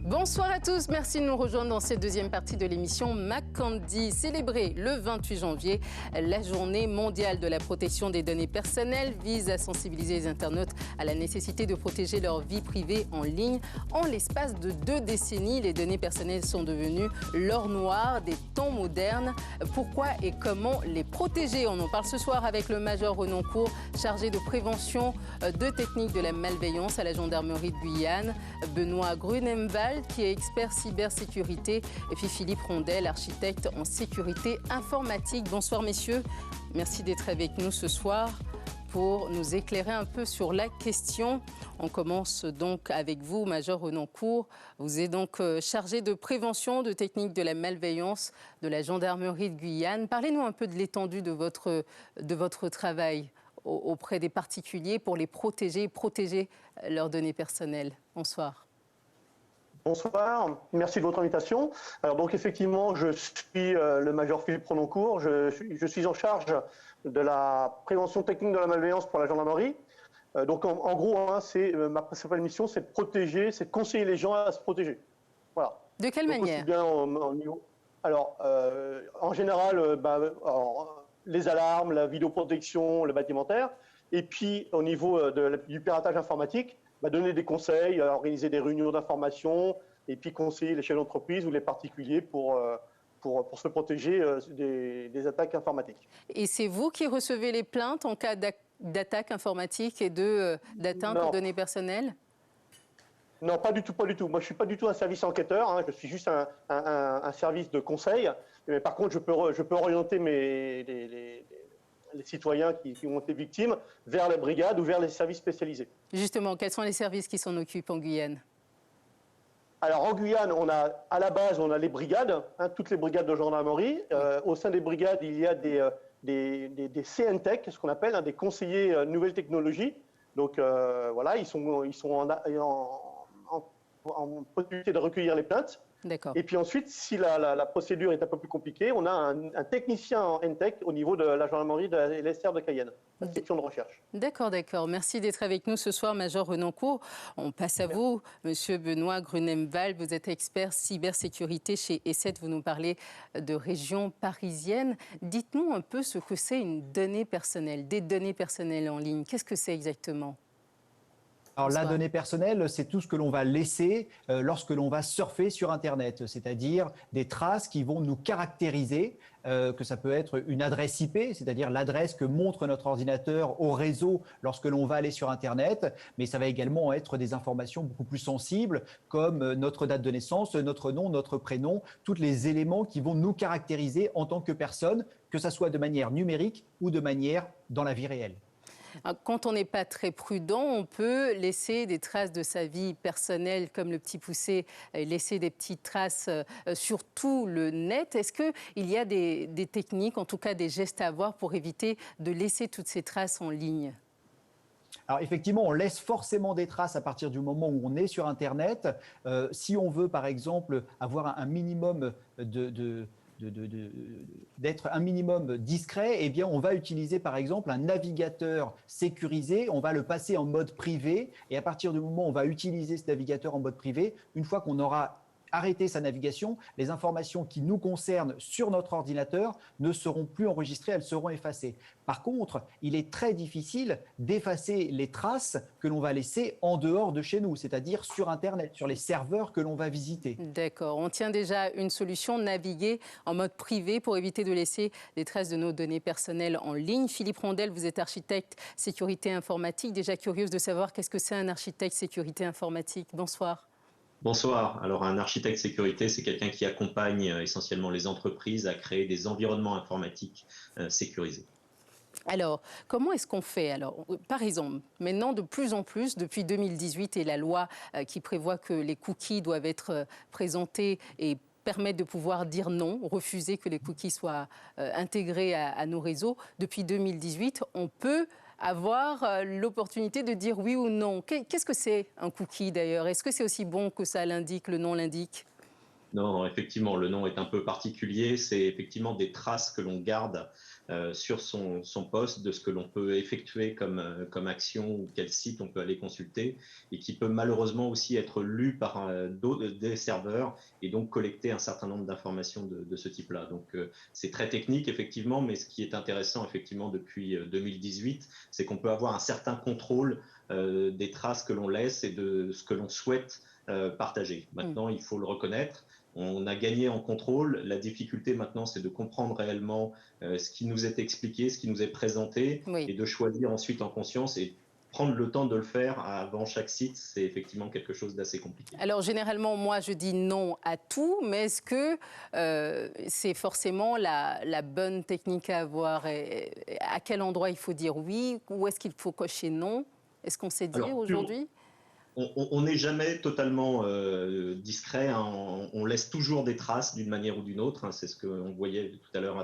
Bonsoir à tous, merci de nous rejoindre dans cette deuxième partie de l'émission Macandy. Célébrer le 28 janvier, la journée mondiale de la protection des données personnelles vise à sensibiliser les internautes à la nécessité de protéger leur vie privée en ligne. En l'espace de 2 décennies, les données personnelles sont devenues l'or noir des temps modernes. Pourquoi et comment les protéger? On en parle ce soir avec le major Renoncourt, chargé de prévention de techniques de la malveillance à la gendarmerie de Guyane, Benoît Grunemwald, qui est expert cybersécurité, et puis Philippe Rondel, architecte en sécurité informatique. Bonsoir messieurs, merci d'être avec nous ce soir pour nous éclairer un peu sur la question. On commence donc avec vous, major Renoncourt. Vous êtes donc chargé de prévention de techniques de la malveillance de la gendarmerie de Guyane. Parlez-nous un peu de l'étendue de votre travail auprès des particuliers pour les protéger leurs données personnelles. Bonsoir. Bonsoir, merci de votre invitation. Alors donc effectivement, je suis le major Philippe Renoncourt. Je suis en charge de la prévention technique de la malveillance pour la gendarmerie. Donc en gros, ma principale mission, c'est de protéger, c'est de conseiller les gens à se protéger. Voilà. De quelle manière? Bien alors, en général, les alarmes, la vidéoprotection, le bâtimentaire. Et puis au niveau du piratage informatique, donner des conseils, organiser des réunions d'information et puis conseiller les chefs d'entreprise ou les particuliers pour se protéger des attaques informatiques. Et c'est vous qui recevez les plaintes en cas d'attaque informatique et d'atteinte aux données personnelles? Non, pas du tout. Moi, je ne suis pas du tout un service enquêteur, je suis juste un service de conseil. Mais par contre, je peux orienter les citoyens qui ont été victimes vers les brigades ou vers les services spécialisés. Justement, quels sont les services qui s'en occupent en Guyane? Alors en Guyane, à la base, on a les brigades, toutes les brigades de gendarmerie. Au sein des brigades, il y a des CNTech, ce qu'on appelle des conseillers nouvelles technologies. Donc voilà, ils sont en possibilité de recueillir les plaintes. D'accord. Et puis ensuite, si la procédure est un peu plus compliquée, on a un technicien en NTech au niveau de la gendarmerie de l'ESR de Cayenne, la section de recherche. D'accord. Merci d'être avec nous ce soir, major Renoncourt. On passe à vous, monsieur Benoît Grunemwald. Vous êtes expert cybersécurité chez E7. Vous nous parlez de région parisienne. Dites-nous un peu ce que c'est une donnée personnelle, des données personnelles en ligne. Qu'est-ce que c'est exactement ? Alors la donnée personnelle, c'est tout ce que l'on va laisser lorsque l'on va surfer sur Internet, c'est-à-dire des traces qui vont nous caractériser, que ça peut être une adresse IP, c'est-à-dire l'adresse que montre notre ordinateur au réseau lorsque l'on va aller sur Internet, mais ça va également être des informations beaucoup plus sensibles comme notre date de naissance, notre nom, notre prénom, tous les éléments qui vont nous caractériser en tant que personne, que ça soit de manière numérique ou de manière dans la vie réelle. Quand on n'est pas très prudent, on peut laisser des traces de sa vie personnelle, comme le petit poussé, laisser des petites traces sur tout le net. Est-ce qu'il y a des techniques, en tout cas des gestes à avoir pour éviter de laisser toutes ces traces en ligne ? Alors effectivement, on laisse forcément des traces à partir du moment où on est sur Internet. Si on veut, par exemple, avoir un minimum d'être un minimum discret, eh bien, on va utiliser par exemple un navigateur sécurisé, on va le passer en mode privé et à partir du moment où on va utiliser ce navigateur en mode privé, une fois qu'on aura arrêté sa navigation, les informations qui nous concernent sur notre ordinateur ne seront plus enregistrées, elles seront effacées. Par contre, il est très difficile d'effacer les traces que l'on va laisser en dehors de chez nous, c'est-à-dire sur Internet, sur les serveurs que l'on va visiter. D'accord. On tient déjà une solution, naviguer en mode privé pour éviter de laisser des traces de nos données personnelles en ligne. Philippe Rondel, vous êtes architecte sécurité informatique. Déjà curieuse de savoir qu'est-ce que c'est un architecte sécurité informatique. Bonsoir. Bonsoir. Alors, un architecte sécurité, c'est quelqu'un qui accompagne essentiellement les entreprises à créer des environnements informatiques sécurisés. Alors, comment est-ce qu'on fait? Alors, par exemple, maintenant, de plus en plus, depuis 2018 et la loi qui prévoit que les cookies doivent être présentés et permettre de pouvoir dire non, refuser que les cookies soient intégrés à nos réseaux, depuis 2018, on peut avoir l'opportunité de dire oui ou non. Qu'est-ce que c'est un cookie d'ailleurs? Est-ce que c'est aussi bon que ça l'indique, le nom l'indique? Non, effectivement, le nom est un peu particulier. C'est effectivement des traces que l'on garde sur son poste de ce que l'on peut effectuer comme action ou quel site on peut aller consulter et qui peut malheureusement aussi être lu par des serveurs et donc collecter un certain nombre d'informations de ce type-là. Donc c'est très technique effectivement, mais ce qui est intéressant effectivement depuis 2018, c'est qu'on peut avoir un certain contrôle des traces que l'on laisse et de ce que l'on souhaite partager. Maintenant, il faut le reconnaître. On a gagné en contrôle. La difficulté maintenant, c'est de comprendre réellement ce qui nous est expliqué, ce qui nous est présenté, et de choisir ensuite en conscience et prendre le temps de le faire avant chaque site. C'est effectivement quelque chose d'assez compliqué. Alors généralement, moi, je dis non à tout, mais est-ce que c'est forcément la bonne technique à avoir et à quel endroit il faut dire oui ou est-ce qu'il faut cocher non? Est-ce qu'on sait dire aujourd'hui? On n'est jamais totalement discret, hein. On laisse toujours des traces d'une manière ou d'une autre, hein. C'est ce qu'on voyait tout à l'heure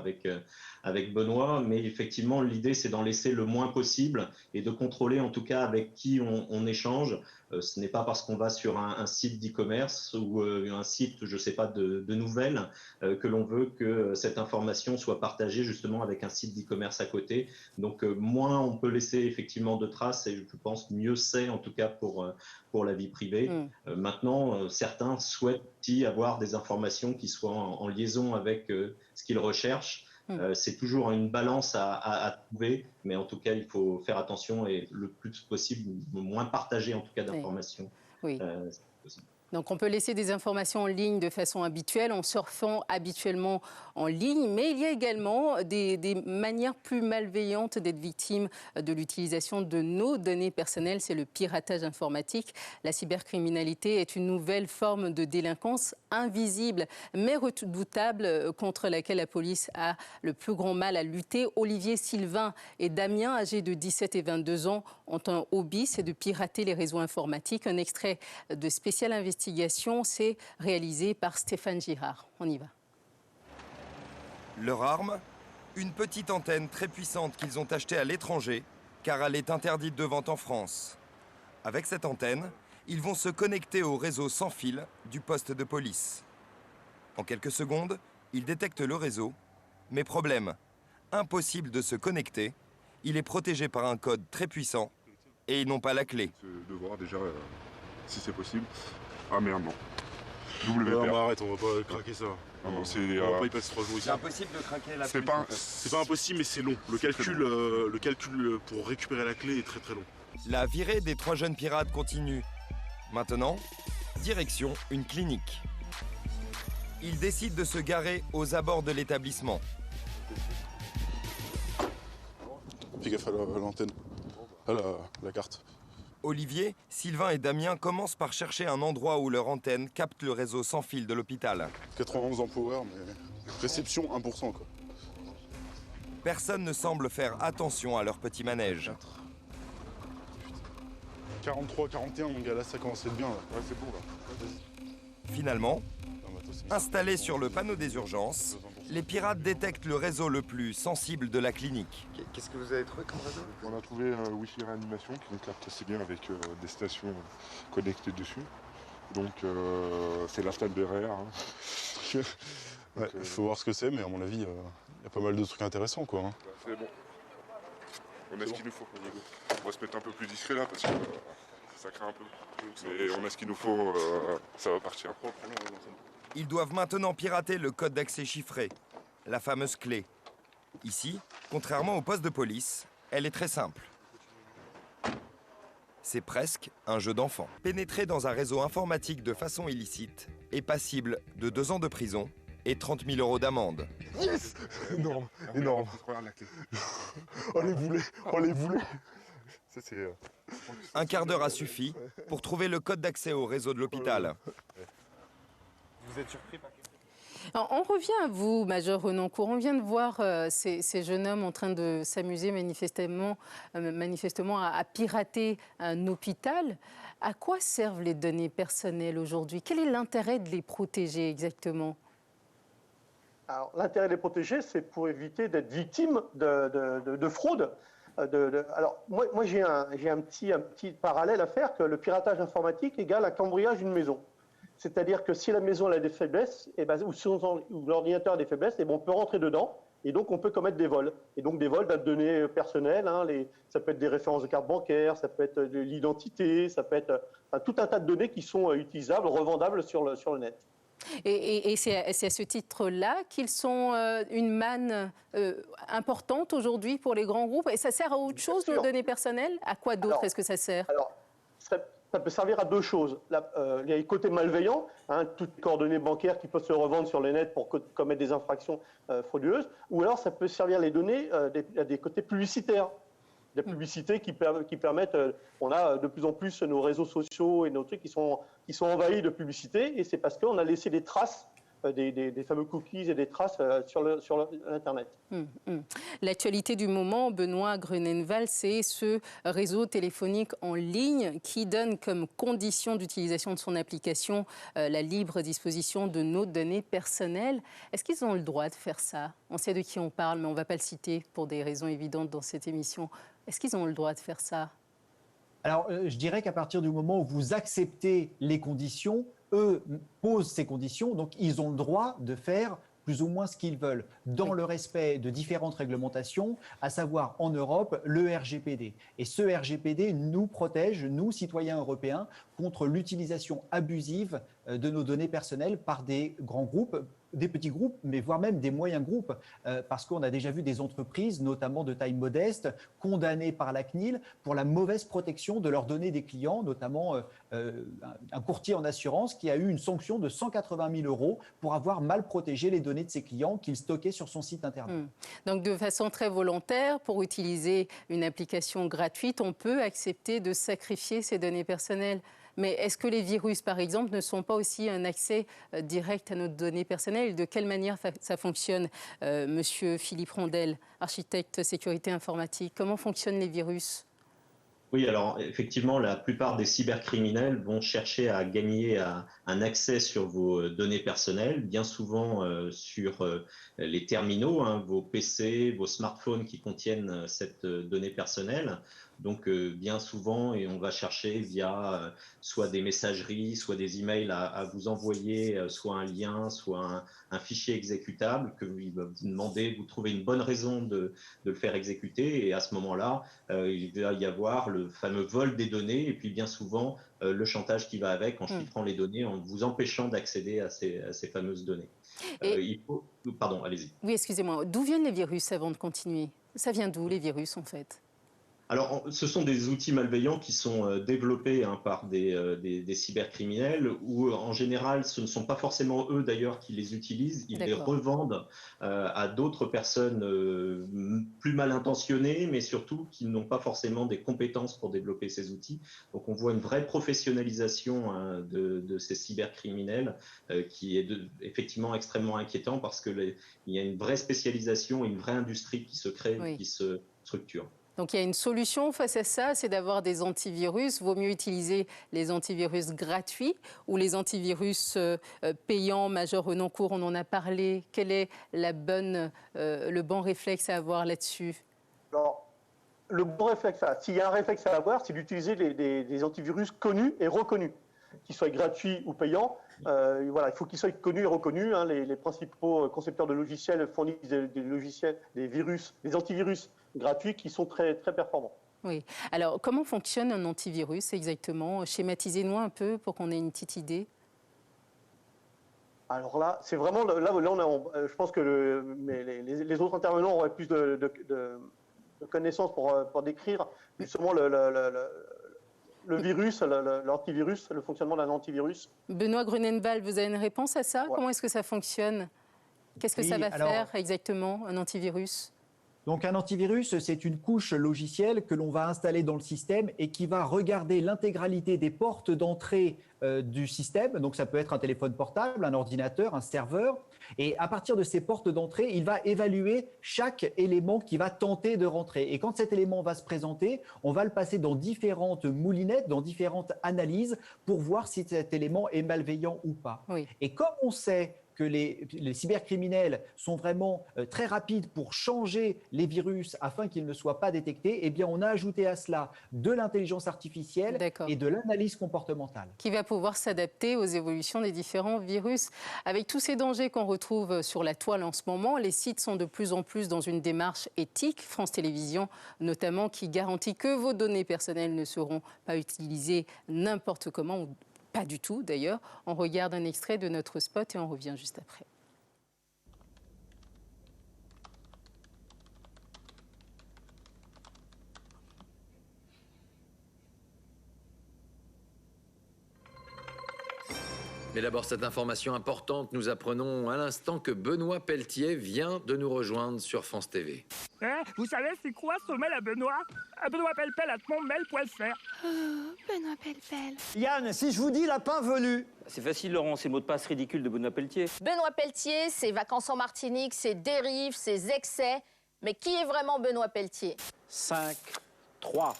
avec Benoît, mais effectivement l'idée c'est d'en laisser le moins possible et de contrôler en tout cas avec qui on échange. Ce n'est pas parce qu'on va sur un site d'e-commerce ou un site, je ne sais pas, de nouvelles que l'on veut que cette information soit partagée justement avec un site d'e-commerce à côté. Donc moins on peut laisser effectivement de traces et je pense mieux c'est en tout cas pour la vie privée. Maintenant, certains souhaitent y avoir des informations qui soient en liaison avec ce qu'ils recherchent. C'est toujours une balance à trouver, mais en tout cas, il faut faire attention et le plus possible, moins partager en tout cas d'informations. Oui. Donc on peut laisser des informations en ligne de façon habituelle, en surfant habituellement en ligne, mais il y a également des manières plus malveillantes d'être victime de l'utilisation de nos données personnelles, c'est le piratage informatique. La cybercriminalité est une nouvelle forme de délinquance invisible, mais redoutable, contre laquelle la police a le plus grand mal à lutter. Olivier, Sylvain et Damien, âgés de 17 et 22 ans, ont un hobby, c'est de pirater les réseaux informatiques. Un extrait de Spécial Investigation, c'est réalisé par Stéphane Girard. On y va. Leur arme, une petite antenne très puissante qu'ils ont achetée à l'étranger, car elle est interdite de vente en France. Avec cette antenne, ils vont se connecter au réseau sans fil du poste de police. En quelques secondes, ils détectent le réseau, mais problème, impossible de se connecter, il est protégé par un code très puissant et ils n'ont pas la clé. De voir déjà si c'est possible. Ah merde, non. WPR. Arrête, on va pas craquer ça. On va pas y passer 3 jours ici. C'est impossible de craquer la clé. C'est pas impossible, mais c'est long. Le calcul pour récupérer la clé est très très long. La virée des 3 jeunes pirates continue. Maintenant, direction une clinique. Ils décident de se garer aux abords de l'établissement. Fais gaffe à l'antenne, à la carte. Olivier, Sylvain et Damien commencent par chercher un endroit où leur antenne capte le réseau sans fil de l'hôpital. 91 en power, mais réception 1%, quoi. Personne ne semble faire attention à leur petit manège. 43, 41, mon gars, là ça commence à être bien. Là. Ouais, c'est bon là. Finalement, installés sur le panneau des urgences, les pirates détectent le réseau le plus sensible de la clinique. Qu'est-ce que vous avez trouvé comme réseau? On a trouvé un Wi-Fi réanimation qui nous capte assez bien avec des stations connectées dessus. Donc c'est la stade BRR. Hein. Ouais, il faut voir ce que c'est, mais à mon avis, il y a pas mal de trucs intéressants, quoi. Hein. C'est bon. On a ce qu'il nous faut. On va se mettre un peu plus discret là parce que ça craint un peu. Mais on a ce qu'il nous faut, ça va partir. Ils doivent maintenant pirater le code d'accès chiffré, la fameuse clé. Ici, contrairement au poste de police, elle est très simple. C'est presque un jeu d'enfant. Pénétrer dans un réseau informatique de façon illicite est passible de 2 ans de prison et 30 000 € d'amende. Yes! Énorme, énorme. On les voulait. Ça, un quart d'heure a suffi pour trouver le code d'accès au réseau de l'hôpital. Vous êtes surpris par Alors, on revient à vous, Major Renoncourt. On vient de voir ces jeunes hommes en train de s'amuser manifestement à pirater un hôpital. À quoi servent les données personnelles aujourd'hui? Quel est l'intérêt de les protéger exactement? Alors, l'intérêt de les protéger, c'est pour éviter d'être victime de fraude. Alors, moi j'ai un petit parallèle à faire, que le piratage informatique égale un cambriolage d'une maison. C'est-à-dire que si la maison a des faiblesses, ou l'ordinateur a des faiblesses, on peut rentrer dedans Et donc, on peut commettre des vols. Et donc, des vols de données personnelles, hein, ça peut être des références de carte bancaire, ça peut être de l'identité, ça peut être tout un tas de données qui sont utilisables, revendables sur le net. Et c'est à ce titre-là qu'ils sont une manne importante aujourd'hui pour les grands groupes. Et ça sert à autre chose, nos données personnelles? À quoi d'autre est-ce que ça sert? Alors, ça peut servir à deux choses. Il y a les côtés malveillants, hein, toutes les coordonnées bancaires qui peuvent se revendre sur le net pour commettre des infractions frauduleuses, ou alors ça peut servir les données à des côtés publicitaires. Des publicités qui permettent, on a de plus en plus nos réseaux sociaux et nos trucs qui sont envahis de publicités, et c'est parce qu'on a laissé des traces, des fameux cookies et des traces sur l'Internet. L'actualité du moment, Benoît Grunenwald, c'est ce réseau téléphonique en ligne qui donne comme condition d'utilisation de son application la libre disposition de nos données personnelles. Est-ce qu'ils ont le droit de faire ça? On sait de qui on parle, mais on ne va pas le citer pour des raisons évidentes dans cette émission. Est-ce qu'ils ont le droit de faire ça? Alors, je dirais qu'à partir du moment où vous acceptez les conditions, eux posent ces conditions, donc ils ont le droit de faire plus ou moins ce qu'ils veulent, dans le respect de différentes réglementations, à savoir en Europe le RGPD. Et ce RGPD nous protège, nous, citoyens européens, contre l'utilisation abusive de nos données personnelles par des grands groupes, des petits groupes, mais voire même des moyens groupes, parce qu'on a déjà vu des entreprises, notamment de taille modeste, condamnées par la CNIL pour la mauvaise protection de leurs données des clients, notamment un courtier en assurance qui a eu une sanction de 180 000 € pour avoir mal protégé les données de ses clients qu'il stockait sur son site Internet. Donc de façon très volontaire, pour utiliser une application gratuite, on peut accepter de sacrifier ses données personnelles. Mais est-ce que les virus, par exemple, ne sont pas aussi un accès direct à nos données personnelles? Et de quelle manière ça fonctionne? Monsieur Philippe Rondel, architecte sécurité informatique, comment fonctionnent les virus? Oui, alors effectivement, la plupart des cybercriminels vont chercher à gagner un accès sur vos données personnelles, bien souvent sur les terminaux, hein, vos PC, vos smartphones qui contiennent cette donnée personnelle. Donc bien souvent, et on va chercher via soit des messageries, soit des emails à vous envoyer, soit un lien, soit un fichier exécutable que vous demandez, vous trouvez une bonne raison de le faire exécuter, et à ce moment-là, il va y avoir le fameux vol des données, et puis bien souvent le chantage qui va avec en chiffrant les données, en vous empêchant d'accéder à ces fameuses données. Pardon, allez-y. Oui, excusez-moi. D'où viennent les virus avant de continuer? Ça vient d'où les virus en fait? Alors, ce sont des outils malveillants qui sont développés par des cybercriminels, où en général, ce ne sont pas forcément eux d'ailleurs qui les utilisent, ils les revendent à d'autres personnes plus mal intentionnées, mais surtout qui n'ont pas forcément des compétences pour développer ces outils. Donc, on voit une vraie professionnalisation de ces cybercriminels qui est effectivement extrêmement inquiétant, parce qu'il y a une vraie spécialisation et une vraie industrie qui se crée, qui se structure. Donc il y a une solution face à ça, c'est d'avoir des antivirus. Vaut mieux utiliser les antivirus gratuits ou les antivirus payants, majeurs ou non cours. On en a parlé. Quel est le bon réflexe à avoir là-dessus? Alors, le bon réflexe, s'il y a un réflexe à avoir, c'est d'utiliser des antivirus connus et reconnus, qu'ils soient gratuits ou payants. Voilà, il faut qu'ils soient connus et reconnus. Hein. Les principaux concepteurs de logiciels fournissent des logiciels, des antivirus gratuits qui sont très, très performants. Oui. Alors, comment fonctionne un antivirus exactement? Schématisez-nous un peu pour qu'on ait une petite idée. Alors là, c'est vraiment je pense que les autres intervenants auraient plus de connaissances pour décrire justement le virus, l'antivirus, le fonctionnement d'un antivirus. Benoît Grunenwald, vous avez une réponse à ça? Comment est-ce que ça fonctionne? Qu'est-ce que ça va faire exactement, un antivirus? Donc un antivirus, c'est une couche logicielle que l'on va installer dans le système et qui va regarder l'intégralité des portes d'entrée du système. Donc ça peut être un téléphone portable, un ordinateur, un serveur. Et à partir de ces portes d'entrée, il va évaluer chaque élément qui va tenter de rentrer. Et quand cet élément va se présenter, on va le passer dans différentes moulinettes, dans différentes analyses pour voir si cet élément est malveillant ou pas. Oui. Et comme on sait que les cybercriminels sont vraiment très rapides pour changer les virus afin qu'ils ne soient pas détectés, eh bien, on a ajouté à cela de l'intelligence artificielle et de l'analyse comportementale. Qui va pouvoir s'adapter aux évolutions des différents virus. Avec tous ces dangers qu'on retrouve sur la toile en ce moment, les sites sont de plus en plus dans une démarche éthique. France Télévisions, notamment, qui garantit que vos données personnelles ne seront pas utilisées n'importe comment, ou pas du tout d'ailleurs. On regarde un extrait de notre spot et on revient juste après. Mais d'abord, cette information importante, nous apprenons à l'instant que Benoît Pelletier vient de nous rejoindre sur France TV. Vous savez, c'est quoi ce mail à Benoît? benoîtpellepel@monmail.fr. Benoît Pelletier. Yann, si je vous dis lapin velu. C'est facile, Laurent, c'est le mot de passe ridicule de Benoît Pelletier. Benoît Pelletier, ses vacances en Martinique, ses dérives, ses excès. Mais qui est vraiment Benoît Pelletier? 5, 3,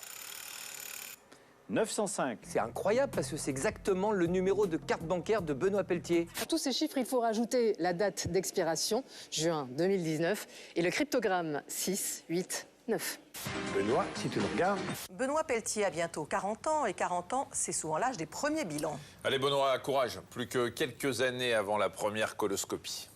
905. C'est incroyable parce que c'est exactement le numéro de carte bancaire de Benoît Pelletier. À tous ces chiffres, il faut rajouter la date d'expiration, juin 2019, et le cryptogramme 689. Benoît, si tu le regardes. Benoît Pelletier a bientôt 40 ans, et 40 ans, c'est souvent l'âge des premiers bilans. Allez Benoît, courage. Plus que quelques années avant la première coloscopie.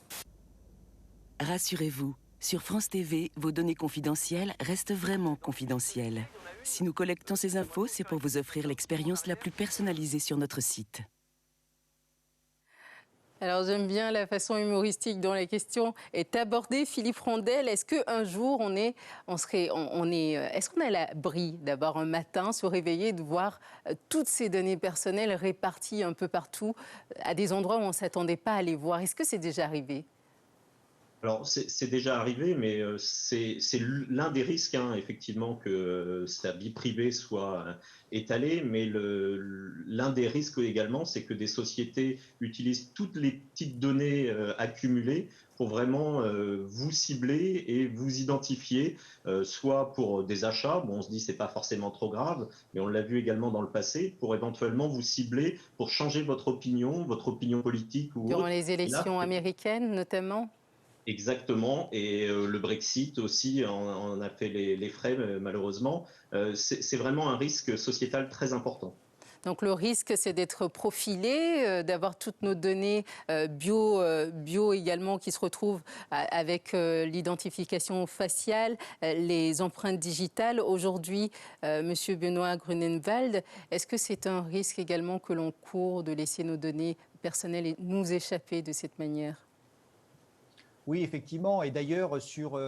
Rassurez-vous, sur France TV, vos données confidentielles restent vraiment confidentielles. Si nous collectons ces infos, c'est pour vous offrir l'expérience la plus personnalisée sur notre site. Alors j'aime bien la façon humoristique dont la question est abordée. Philippe Rondel, est-ce qu'un jour est-ce qu'on est à l'abri d'abord un matin, se réveiller, de voir toutes ces données personnelles réparties un peu partout, à des endroits où on ne s'attendait pas à les voir? Est-ce que c'est déjà arrivé? Alors, c'est déjà arrivé, mais c'est l'un des risques, hein, effectivement, que sa vie privée soit étalée. Mais l'un des risques également, c'est que des sociétés utilisent toutes les petites données accumulées pour vraiment vous cibler et vous identifier, soit pour des achats, bon, on se dit c'est pas forcément trop grave, mais on l'a vu également dans le passé, pour éventuellement vous cibler, pour changer votre opinion politique ou durant autre. les élections américaines, notamment. Exactement, et le Brexit aussi en a fait les frais, malheureusement. C'est vraiment un risque sociétal très important. Donc le risque, c'est d'être profilé, d'avoir toutes nos données bio également qui se retrouvent avec l'identification faciale, les empreintes digitales. Aujourd'hui, Monsieur Benoît Grunenwald, est-ce que c'est un risque également que l'on court de laisser nos données personnelles nous échapper de cette manière ? Oui, effectivement. Et d'ailleurs, sur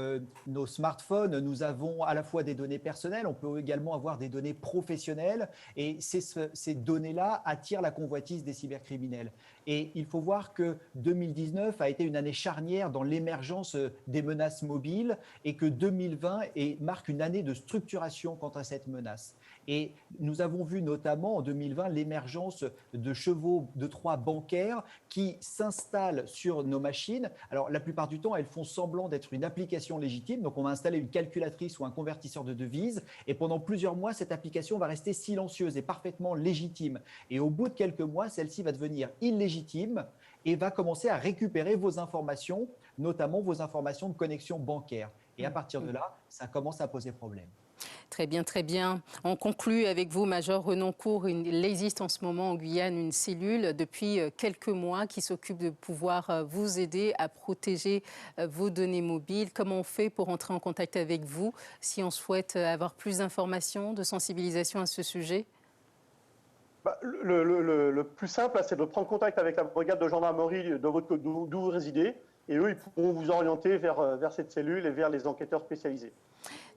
nos smartphones, nous avons à la fois des données personnelles, on peut également avoir des données professionnelles. Et ces données-là attirent la convoitise des cybercriminels. Et il faut voir que 2019 a été une année charnière dans l'émergence des menaces mobiles et que 2020 marque une année de structuration quant à cette menace. Et nous avons vu notamment en 2020 l'émergence de chevaux de Troie bancaires qui s'installent sur nos machines. Alors la plupart du temps, elles font semblant d'être une application légitime. Donc on va installer une calculatrice ou un convertisseur de devises et pendant plusieurs mois, cette application va rester silencieuse et parfaitement légitime. Et au bout de quelques mois, celle-ci va devenir illégitime et va commencer à récupérer vos informations, notamment vos informations de connexion bancaire. Et à partir de là, ça commence à poser problème. Très bien, très bien. On conclut avec vous, Major Renoncourt. Il existe en ce moment en Guyane une cellule depuis quelques mois qui s'occupe de pouvoir vous aider à protéger vos données mobiles. Comment on fait pour entrer en contact avec vous si on souhaite avoir plus d'informations, de sensibilisation à ce sujet ? Le plus simple, c'est de prendre contact avec la brigade de gendarmerie d'où vous résidez. Et eux, ils pourront vous orienter vers cette cellule et vers les enquêteurs spécialisés.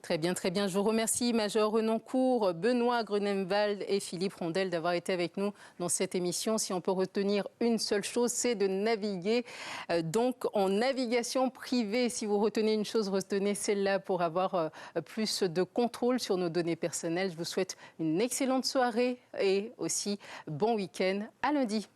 Très bien, très bien. Je vous remercie, Major Renoncourt, Benoît Grunenwald et Philippe Rondel d'avoir été avec nous dans cette émission. Si on peut retenir une seule chose, c'est de naviguer donc en navigation privée. Si vous retenez une chose, retenez celle-là pour avoir plus de contrôle sur nos données personnelles. Je vous souhaite une excellente soirée et aussi bon week-end. À lundi.